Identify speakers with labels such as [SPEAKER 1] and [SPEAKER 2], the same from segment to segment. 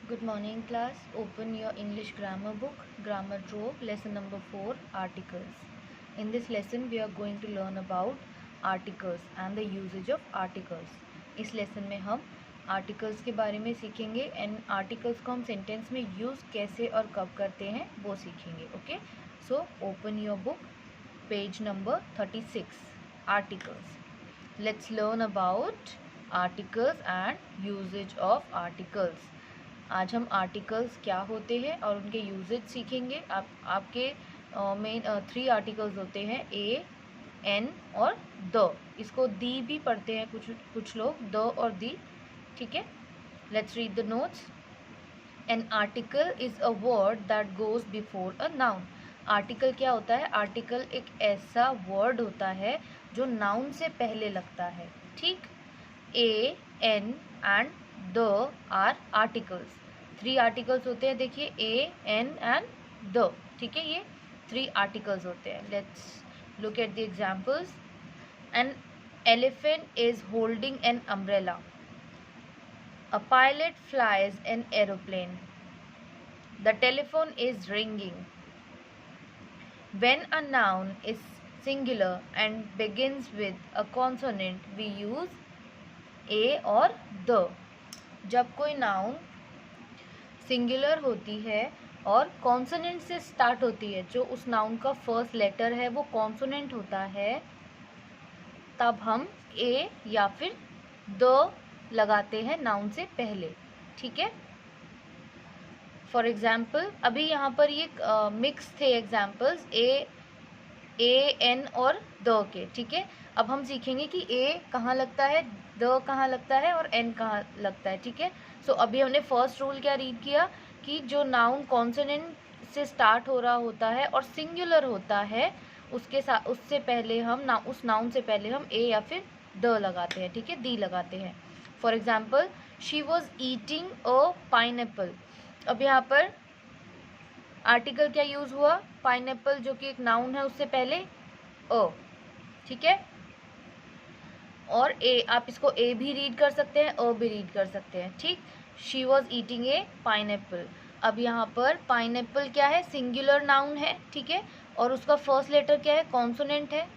[SPEAKER 1] Good morning class. Open your English grammar book, Grammar Trove, lesson number 4, articles. In this lesson we are going to learn about articles and the usage of articles. इस lesson में हम articles के बारे में सीखेंगे and articles को हम sentence में use कैसे और कब करते हैं वो सीखेंगे. Okay? So open your book, page number 36, articles. Let's learn about articles and usage of articles. आज हम आर्टिकल्स क्या होते हैं और उनके यूजेज सीखेंगे. आपके मेन 3 आर्टिकल्स होते हैं, ए, एन और द. इसको दी भी पढ़ते हैं कुछ लोग, द और दी. ठीक है, let's read the notes. An article is a word that goes before a noun. Article क्या होता है? आर्टिकल एक ऐसा वर्ड होता है जो नाउन से पहले लगता है. ठीक, a, an and the are articles. 3 articles होते हैं. देखिए, ए, एन एंड द. ठीक है, ये 3 आर्टिकल्स होते हैं. Let's look at the examples. An elephant is holding an umbrella. A pilot flies an aeroplane. The telephone is ringing. When a noun is singular and begins with a consonant, we use a और the. जब कोई noun singular होती है और consonant से start होती है, जो उस नाउन का फर्स्ट लेटर है वो कॉन्सोनेंट होता है, तब हम ए या फिर द लगाते हैं नाउन से पहले. ठीक है, फॉर एग्जाम्पल अभी यहाँ पर ये मिक्स थे एग्जाम्पल्स, ए, एन और द के. ठीक है, अब हम सीखेंगे कि ए कहाँ लगता है, द कहाँ लगता है और एन कहाँ लगता है. ठीक है, सो अभी हमने फर्स्ट रूल क्या रीड किया कि जो नाउन कॉन्सोनेंट से स्टार्ट हो रहा होता है और सिंगुलर होता है, उसके साथ उससे पहले हम उस नाउन से पहले हम ए या फिर द लगाते हैं. ठीक है, दी लगाते हैं. For example, she was eating a pineapple. अब यहाँ पर आर्टिकल क्या यूज हुआ? पाइनएप्पल, जो कि एक नाउन है, उससे पहले अ. ठीक है, और ए, आप इसको ए भी रीड कर सकते हैं, अ भी रीड कर सकते हैं. ठीक, she was eating A pineapple. अब यहाँ पर पाइनएप्पल क्या है? सिंगुलर नाउन है. ठीक है, और उसका फर्स्ट लेटर क्या है? कॉन्सोनेंट है.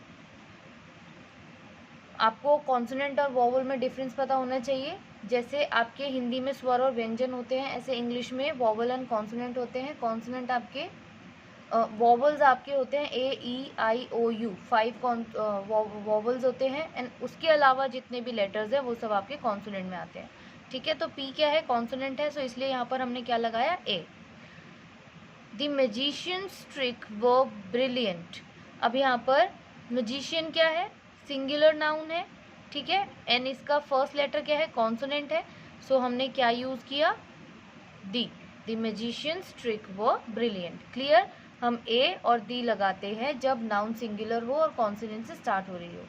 [SPEAKER 1] आपको कॉन्सोनेंट और वोवल में डिफरेंस पता होना चाहिए. जैसे आपके हिंदी में स्वर और व्यंजन होते हैं, ऐसे इंग्लिश में वोवल एंड कॉन्सोनेंट होते हैं. कॉन्सोनेंट आपके वोवल्स आपके होते हैं ए, ई, आई, ओ, यू. 5 वोवल्स होते हैं एंड उसके अलावा जितने भी लेटर्स हैं वो सब आपके कॉन्सोनेंट में आते हैं. ठीक है, तो पी क्या है? कॉन्सोनेंट है, सो इसलिए यहाँ पर हमने क्या लगाया? ए. द मैजिशियंस ट्रिक वो ब्रिलियंट. अब यहाँ पर मैजिशियन क्या है? सिंगुलर नाउन है. ठीक है, एंड इसका फर्स्ट लेटर क्या है? कॉन्सोनेंट है. सो हमने क्या यूज़ किया? दी. द मैजिशियंस ट्रिक वो ब्रिलियंट. क्लियर? हम ए और दी लगाते हैं जब नाउन सिंगुलर हो और कॉन्सोनेंट से स्टार्ट हो रही हो.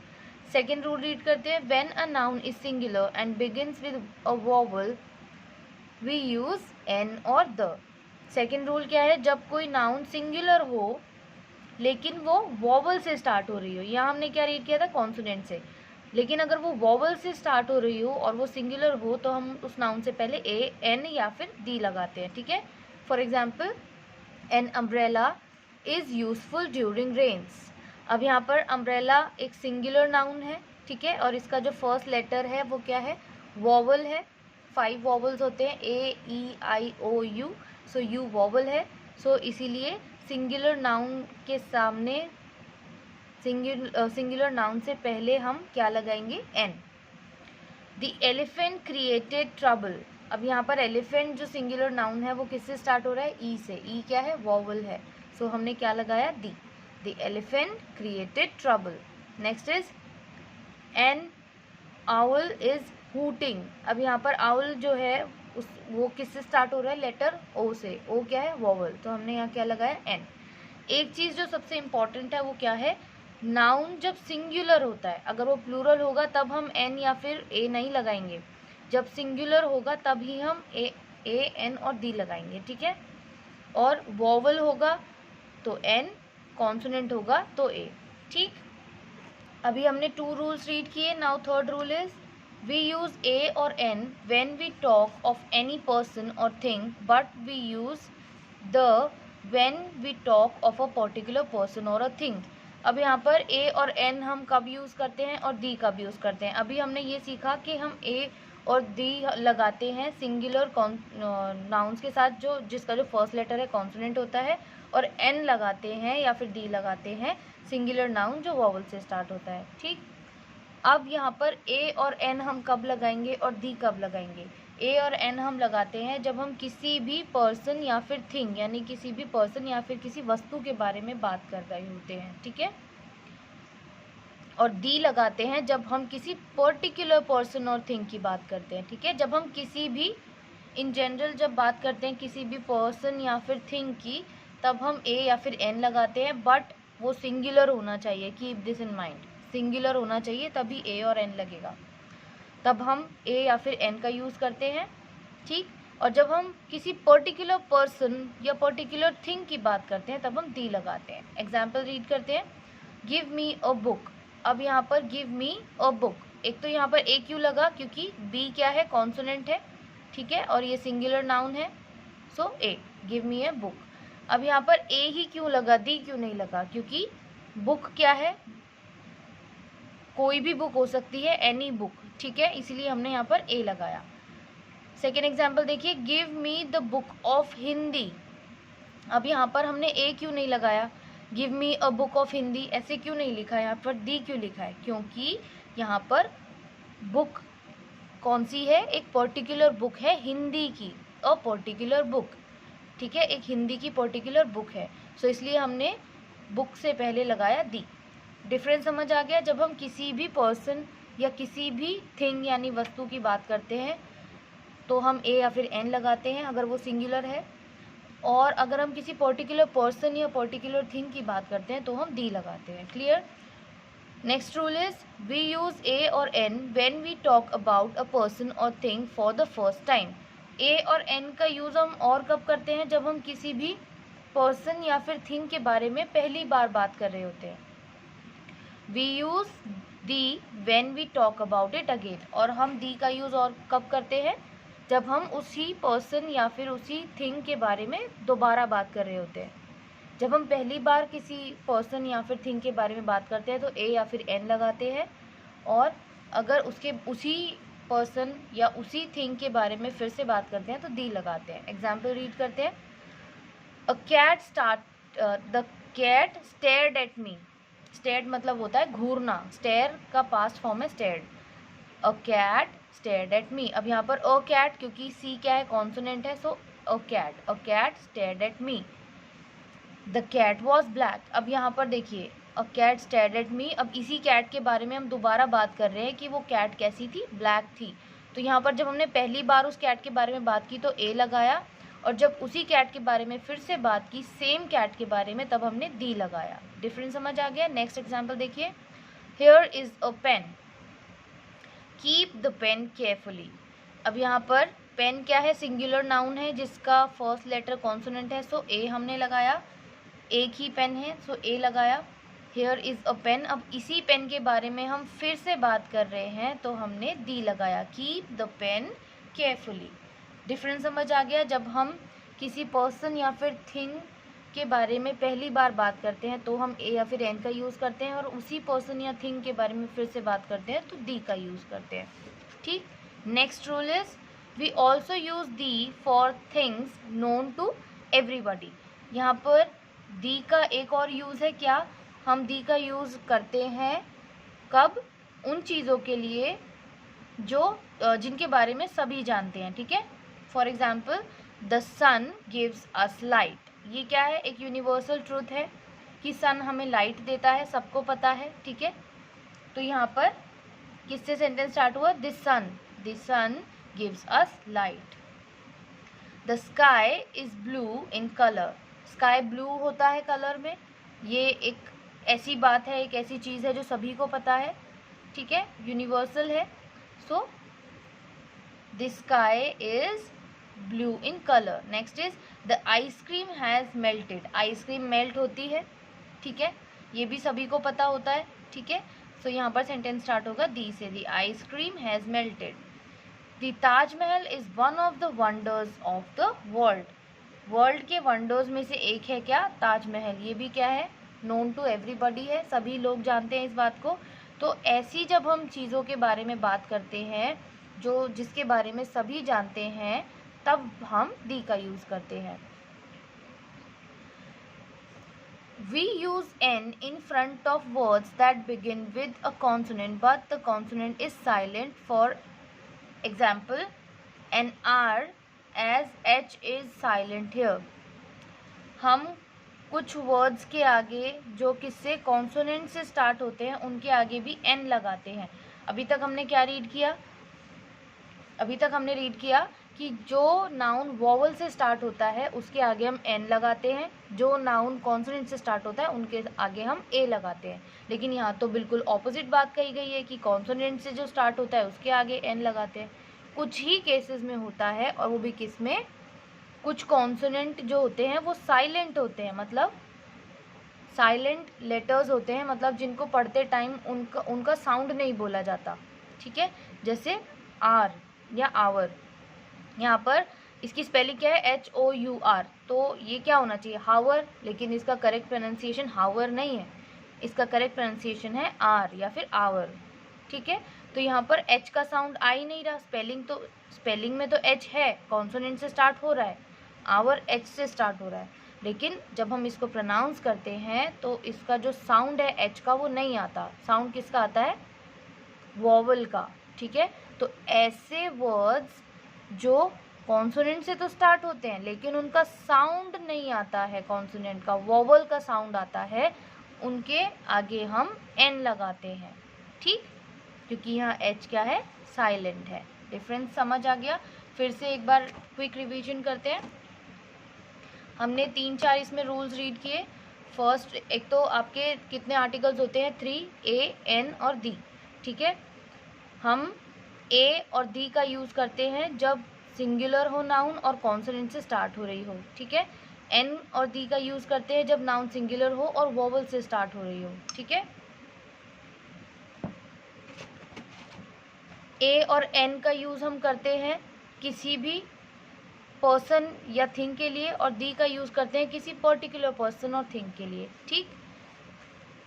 [SPEAKER 1] सेकेंड रूल रीड करते हैं. When a noun is singular and begins with a vowel, we use an और द. सेकेंड रूल क्या है? जब कोई नाउन सिंगुलर हो लेकिन वो वोवल से स्टार्ट हो रही हो. यहाँ हमने क्या रीड किया था? कॉन्सोनेंट से. लेकिन अगर वो वोवल से स्टार्ट हो रही हो और वो सिंगुलर हो तो हम उस नाउन से पहले ए, एन या फिर दी लगाते हैं. ठीक है, for example, an umbrella is useful during rains. अब यहाँ पर अम्ब्रेला एक सिंगुलर नाउन है. ठीक है, और इसका जो फर्स्ट लेटर है वो क्या है? वोवल है. 5 वोवल्स होते हैं, ए, ई, आई, ओ, यू. सो यू वोवल है. सो इसीलिए सिंगुलर नाउन के सामने सिंगुलर नाउन से पहले हम क्या लगाएंगे? An. The elephant created trouble. अब यहाँ पर एलिफेंट जो सिंगुलर नाउन है वो किससे स्टार्ट हो रहा है? ई से. ई क्या है? वोवल है. सो हमने क्या लगाया? The. The elephant created trouble. Next is an owl is hooting. अब यहाँ पर आउल जो है वो किससे स्टार्ट हो रहा है? लेटर ओ से. ओ क्या है? वोवल. तो हमने यहाँ क्या लगाया? एन. एक चीज़ जो सबसे इम्पॉर्टेंट है वो क्या है? नाउन जब सिंगुलर होता है, अगर वो प्लूरल होगा तब हम एन या फिर ए नहीं लगाएंगे. जब सिंगुलर होगा तभी हम ए, एन और दी लगाएंगे. ठीक है, और वोवल होगा तो एन, कॉन्सोनेंट होगा तो ए. ठीक, अभी हमने 2 रूल्स रीड किए. Now third rule is We use a or n when we talk of any person or thing, but we use the when we talk of a particular person or a thing. अब यहाँ पर a और n हम कब use करते हैं और the कब यूज़ करते हैं. अभी हमने ये सीखा कि हम a और the लगाते हैं सिंगुलर नाउन्स के साथ जो जिसका जो फर्स्ट लेटर है कॉन्सोनेंट होता है, और n लगाते हैं या फिर the लगाते हैं सिंगुलर नाउन जो वॉवल से स्टार्ट होता है. ठीक. अब यहाँ पर a और n हम कब लगाएंगे और the कब लगाएंगे. a और n हम लगाते हैं जब हम किसी भी पर्सन या फिर थिंग, यानी किसी भी पर्सन या फिर किसी वस्तु के बारे में बात कर रहे होते हैं. ठीक है. और the लगाते हैं जब हम किसी पर्टिकुलर पर्सन और थिंग की बात करते हैं. ठीक है. जब हम किसी भी इन जनरल जब बात करते हैं किसी भी पर्सन या फिर थिंग की, तब हम a या फिर n लगाते हैं, बट वो सिंगुलर होना चाहिए. Keep this in mind, singular होना चाहिए तभी a और n लगेगा. तब हम a या फिर n का यूज़ करते हैं. ठीक. और जब हम किसी पर्टिकुलर पर्सन या पर्टिकुलर थिंग की बात करते हैं तब हम the लगाते हैं. एग्जाम्पल रीड करते हैं. Give me a book. अब यहाँ पर गिव मी अ बुक, एक तो यहाँ पर a क्यों लगा, क्योंकि b क्या है, कॉन्सोनेंट है. ठीक है. और ये सिंगुलर नाउन है, so a. Give me a book. अब यहाँ पर a ही क्यों लगा, the क्यों नहीं लगा, क्योंकि बुक क्या है, कोई भी बुक हो सकती है, एनी बुक. ठीक है. इसलिए हमने यहाँ पर a लगाया. सेकेंड एग्जाम्पल देखिए. Give me the book of Hindi. अब यहाँ पर हमने a क्यों नहीं लगाया, give me a book of Hindi ऐसे क्यों नहीं लिखा है, यहाँ पर the क्यों लिखा है, क्योंकि यहाँ पर बुक कौन सी है, एक पर्टिकुलर बुक है हिंदी की, अ पर्टिकुलर बुक. ठीक है. एक हिंदी की पर्टिकुलर बुक है, सो इसलिए हमने बुक से पहले लगाया the. डिफरेंस समझ आ गया. जब हम किसी भी पर्सन या किसी भी थिंग यानी वस्तु की बात करते हैं तो हम a या फिर n लगाते हैं अगर वो सिंगुलर है, और अगर हम किसी पर्टिकुलर पर्सन या पर्टिकुलर थिंग की बात करते हैं तो हम the लगाते हैं. Clear. Next rule is we use a और n when we talk about a person और thing for the first time. a और n का यूज़ हम और कब करते हैं, जब हम किसी भी पर्सन या फिर थिंग के बारे में पहली बार बात कर रहे होते हैं. We use the when we talk about it again. और हम the का यूज़ और कब करते हैं, जब हम उसी पर्सन या फिर उसी थिंग के बारे में दोबारा बात कर रहे होते हैं. जब हम पहली बार किसी पर्सन या फिर थिंग के बारे में बात करते हैं तो a या फिर n लगाते हैं, और अगर उसी पर्सन या उसी थिंग के बारे में फिर से बात करते हैं तो the लगाते हैं. एग्जाम्पल रीड करते हैं. The cat stared at me. Stared मतलब होता है घूरना, स्टेयर का पास्ट फॉर्म है stared. A cat stared at me. अब यहाँ पर अ कैट, क्योंकि सी क्या है, कॉन्सोनेंट है, so a cat stared at me. The cat was black. अब यहाँ पर देखिए a cat stared at me. अब इसी कैट के बारे में हम दोबारा बात कर रहे हैं कि वो कैट कैसी थी, ब्लैक थी. तो यहाँ पर जब हमने पहली बार उस कैट के बारे में बात की तो a लगाया, और जब उसी कैट के बारे में फिर से बात की सेम कैट के बारे में तब हमने the लगाया. डिफरेंस समझ आ गया. नेक्स्ट एग्जाम्पल देखिए. Here is a pen. Keep the pen carefully. अब यहाँ पर पेन क्या है, सिंगुलर नाउन है जिसका फर्स्ट लेटर कॉन्सोनेंट है, सो a हमने लगाया. एक ही पेन है, सो a लगाया. Here is a pen. अब इसी पेन के बारे में हम फिर से बात कर रहे हैं तो हमने the लगाया. Keep the pen carefully. Difference समझ आ गया. जब हम किसी पर्सन या फिर थिंग के बारे में पहली बार बात करते हैं तो हम a या फिर n का यूज़ करते हैं, और उसी पर्सन या थिंग के बारे में फिर से बात करते हैं तो the का यूज़ करते हैं. ठीक. Next rule is we also use the for things known to everybody. यहाँ पर the का एक और यूज़ है. क्या, हम the का यूज़ करते हैं कब, उन चीज़ों के लिए जो जिनके बारे में सभी जानते हैं. ठीक है. For example the sun gives us light. ये क्या है, एक यूनिवर्सल ट्रूथ है कि सन हमें लाइट देता है, सबको पता है. ठीक है. तो यहाँ पर किससे सेंटेंस स्टार्ट हुआ, the sun gives us light. The sky is blue in colour. Sky blue होता है कलर में. ये एक ऐसी बात है, एक ऐसी चीज़ है जो सभी को पता है. ठीक है. यूनिवर्सल है. So the sky is blue in colour. Next is the ice cream has melted. Ice cream melt होती है. ठीक है. ये भी सभी को पता होता है. ठीक है. सो यहाँ पर सेंटेंस स्टार्ट होगा दी से। The ice cream has melted. The Taj Mahal is one of the wonders of the world. World के वंडर्स में से एक है क्या? ताजमहल। ये भी क्या है? नोन टू एवरीबॉडी है, सभी लोग जानते हैं इस बात को। तो ऐसी जब हम चीज़ों के बारे में बात करते हैं जो जिसके बारे में सभी जानते हैं, तब हम दी का यूज़ करते हैं। We use n in front of words that begin with a consonant but the consonant is silent. For example, an R as H is silent here. हम कुछ वर्ड्स के आगे जो किससे कॉन्सोनेंट से स्टार्ट होते हैं उनके आगे भी n लगाते हैं। अभी तक हमने क्या रीड किया? अभी तक हमने रीड किया कि जो नाउन वॉवल से स्टार्ट होता है उसके आगे हम एन लगाते हैं, जो नाउन कॉन्सोनेंट से स्टार्ट होता है उनके आगे हम ए लगाते हैं। लेकिन यहाँ तो बिल्कुल ऑपोजिट बात कही गई है कि कॉन्सोनेंट से जो स्टार्ट होता है उसके आगे एन लगाते हैं। कुछ ही केसेस में होता है, और वो भी किस में? कुछ कॉन्सोनेंट जो होते हैं वो साइलेंट होते हैं, मतलब साइलेंट लेटर्स होते हैं, मतलब जिनको पढ़ते टाइम उनका साउंड नहीं बोला जाता। ठीक है, जैसे आर या आवर। यहाँ पर इसकी स्पेलिंग क्या है? HOUR। तो ये क्या होना चाहिए? हावर, लेकिन इसका करेक्ट प्रोनाउंसिएशन हावर नहीं है, इसका करेक्ट प्रोनाउंसिएशन है आर या फिर आवर। ठीक है, तो यहाँ पर H का साउंड आ ही नहीं रहा। स्पेलिंग में तो H है, कॉन्सोनेंट से स्टार्ट हो रहा है, आवर H से स्टार्ट हो रहा है, लेकिन जब हम इसको प्रोनाउंस करते हैं तो इसका जो साउंड है H का वो नहीं आता। साउंड किसका आता है? वॉवल का। ठीक है, तो ऐसे वर्ड्स जो कॉन्सोनेंट से तो स्टार्ट होते हैं लेकिन उनका साउंड नहीं आता है, कॉन्सोनेंट का वॉवल का साउंड आता है, उनके आगे हम एन लगाते हैं। ठीक, क्योंकि यहाँ एच क्या है? साइलेंट है। डिफरेंस समझ आ गया? फिर से एक बार क्विक रिवीजन करते हैं। हमने 3-4 इसमें रूल्स रीड किए। फर्स्ट, एक तो आपके कितने आर्टिकल्स होते हैं? 3, ए, एन और दी। ठीक है, हम ए और दी का यूज़ करते हैं जब सिंगुलर हो नाउन और कॉन्सोनेंट से स्टार्ट हो रही हो। ठीक है, एन और दी का यूज़ करते हैं जब नाउन सिंगुलर हो और वोवल से स्टार्ट हो रही हो। ठीक है, ए और एन का यूज़ हम करते हैं किसी भी पर्सन या थिंग के लिए, और दी का यूज़ करते हैं किसी पर्टिकुलर पर्सन और थिंग के लिए। ठीक,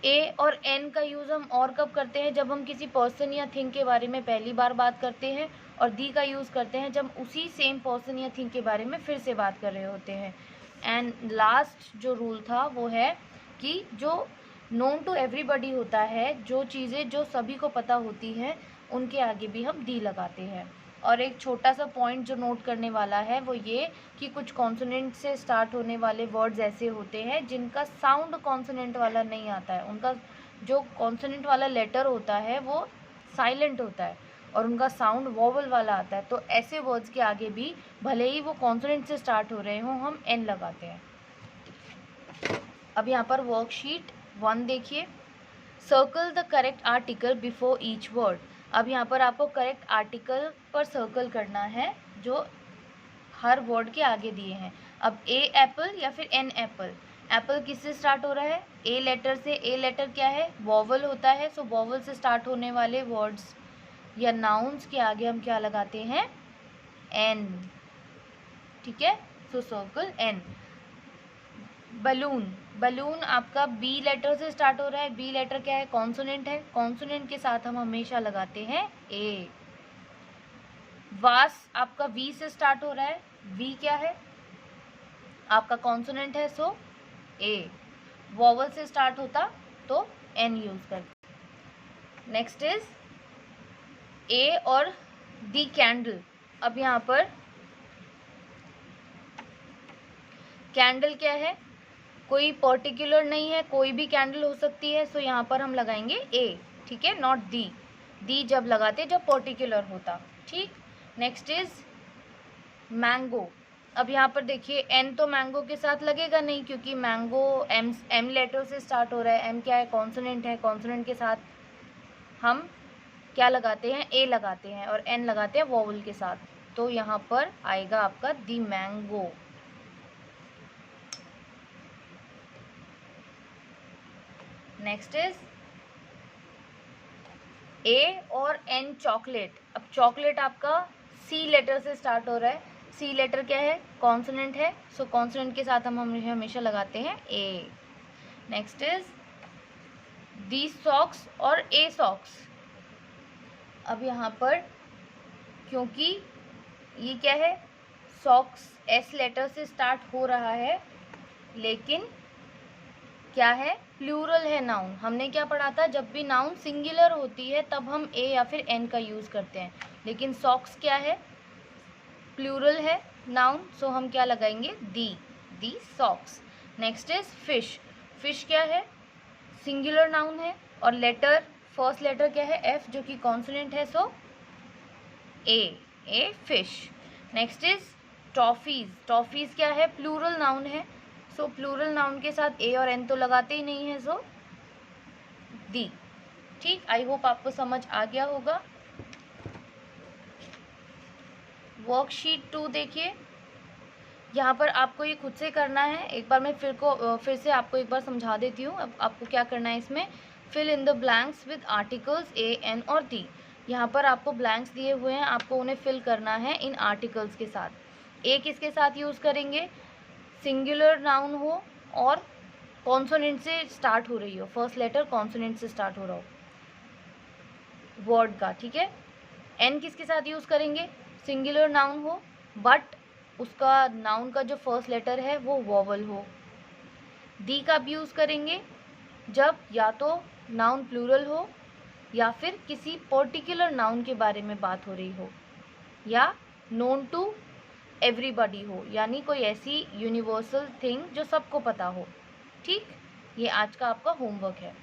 [SPEAKER 1] ए और एन का यूज़ हम और कब करते हैं? जब हम किसी पर्सन या थिंग के बारे में पहली बार बात करते हैं, और दी का यूज़ करते हैं जब उसी सेम पर्सन या थिंग के बारे में फिर से बात कर रहे होते हैं। एंड लास्ट जो रूल था वो है कि जो नोन टू एवरीबॉडी होता है, जो चीज़ें जो सभी को पता होती हैं, उनके आगे भी हम दी लगाते हैं। और एक छोटा सा पॉइंट जो नोट करने वाला है वो ये कि कुछ कॉन्सोनेंट से स्टार्ट होने वाले वर्ड्स ऐसे होते हैं जिनका साउंड कॉन्सोनेंट वाला नहीं आता है, उनका जो कॉन्सोनेंट वाला लेटर होता है वो साइलेंट होता है और उनका साउंड वॉवल वाला आता है। तो ऐसे वर्ड्स के आगे भी भले ही वो कॉन्सोनेंट से स्टार्ट हो रहे हों, हम एन लगाते हैं। अब यहाँ पर वर्कशीट 1 देखिए। Circle the correct article before each word. अब यहाँ पर आपको करेक्ट आर्टिकल पर सर्कल करना है जो हर वर्ड के आगे दिए हैं। अब ए एप्पल या फिर एन एप्पल। एप्पल किससे स्टार्ट हो रहा है? ए लेटर से। ए लेटर क्या है? वॉवल होता है। सो वॉवल से स्टार्ट होने वाले वर्ड्स या नाउन्स के आगे हम क्या लगाते हैं? एन। ठीक है, so circle an. Balloon. Balloon आपका बी लेटर से स्टार्ट हो रहा है। बी लेटर क्या है? कॉन्सोनेंट है। कॉन्सोनेंट के साथ हम हमेशा लगाते हैं ए। वास आपका वी से स्टार्ट हो रहा है। वी क्या है? आपका कॉन्सोनेंट है, सो ए। वॉवल से स्टार्ट होता तो एन यूज करते। नेक्स्ट इज ए और दी कैंडल। अब यहाँ पर कैंडल क्या है? कोई पर्टिकुलर नहीं है, कोई भी कैंडल हो सकती है, सो यहाँ पर हम लगाएंगे ए। ठीक है, नॉट दी। दी जब लगाते जब पर्टिकुलर होता। ठीक, नेक्स्ट इज मैंगो। अब यहाँ पर देखिए एन तो मैंगो के साथ लगेगा नहीं क्योंकि मैंगो एम लेटर से स्टार्ट हो रहा है। एम क्या है? कॉन्सोनेंट है। कॉन्सोनेंट के साथ हम क्या लगाते हैं? ए लगाते हैं, और एन लगाते हैं वोवल के साथ। तो यहाँ पर आएगा आपका दी मैंगो। नेक्स्ट इज ए और एन चॉकलेट। अब चॉकलेट आपका सी लेटर से स्टार्ट हो रहा है। सी लेटर क्या है? कॉन्सोनेंट है, सो कॉन्सोनेंट के साथ हम हमेशा लगाते हैं ए। नेक्स्ट इज दी सॉक्स और ए सॉक्स। अब यहाँ पर क्योंकि ये क्या है, सॉक्स एस लेटर से स्टार्ट हो रहा है, लेकिन क्या है, प्लूरल है नाउन। हमने क्या पढ़ा था, जब भी नाउन सिंगुलर होती है तब हम ए या फिर एन का यूज़ करते हैं, लेकिन सॉक्स क्या है, प्लूरल है नाउन, सो हम क्या लगाएंगे, the socks. Next is fish. Fish क्या है, सिंगुलर नाउन है और लेटर, फर्स्ट लेटर क्या है, एफ, जो कि कॉन्सोनेंट है, so a fish. Next is toffees. Toffees क्या है, प्लूरल नाउन है, सो प्लूरल नाउन के साथ ए और एन तो लगाते ही नहीं है, सो दी। ठीक, आई होप आपको समझ आ गया होगा। वर्कशीट 2 देखिए, यहाँ पर आपको ये खुद से करना है। एक बार मैं फिर से आपको एक बार समझा देती हूँ। अब आपको क्या करना है इसमें, fill in the blanks with articles a, an और दी। यहाँ पर आपको ब्लैंक्स दिए हुए हैं, आपको उन्हें फिल करना है इन आर्टिकल्स के साथ। ए किसके साथ यूज़ करेंगे, सिंगुलर नाउन हो और कॉन्सोनेंट से स्टार्ट हो रही हो, फर्स्ट लेटर कॉन्सोनेंट से स्टार्ट हो रहा हो वर्ड का, ठीक है। एन किसके साथ यूज़ करेंगे, सिंगुलर नाउन हो बट उसका नाउन का जो फर्स्ट लेटर है वो वॉवल हो। दी का भी यूज़ करेंगे जब या तो नाउन प्लूरल हो या फिर किसी पर्टिकुलर नाउन के बारे में बात हो रही हो या नोन टू एवरीबॉडी हो, यानी कोई ऐसी यूनिवर्सल थिंग जो सबको पता हो। ठीक, ये आज का आपका होमवर्क है।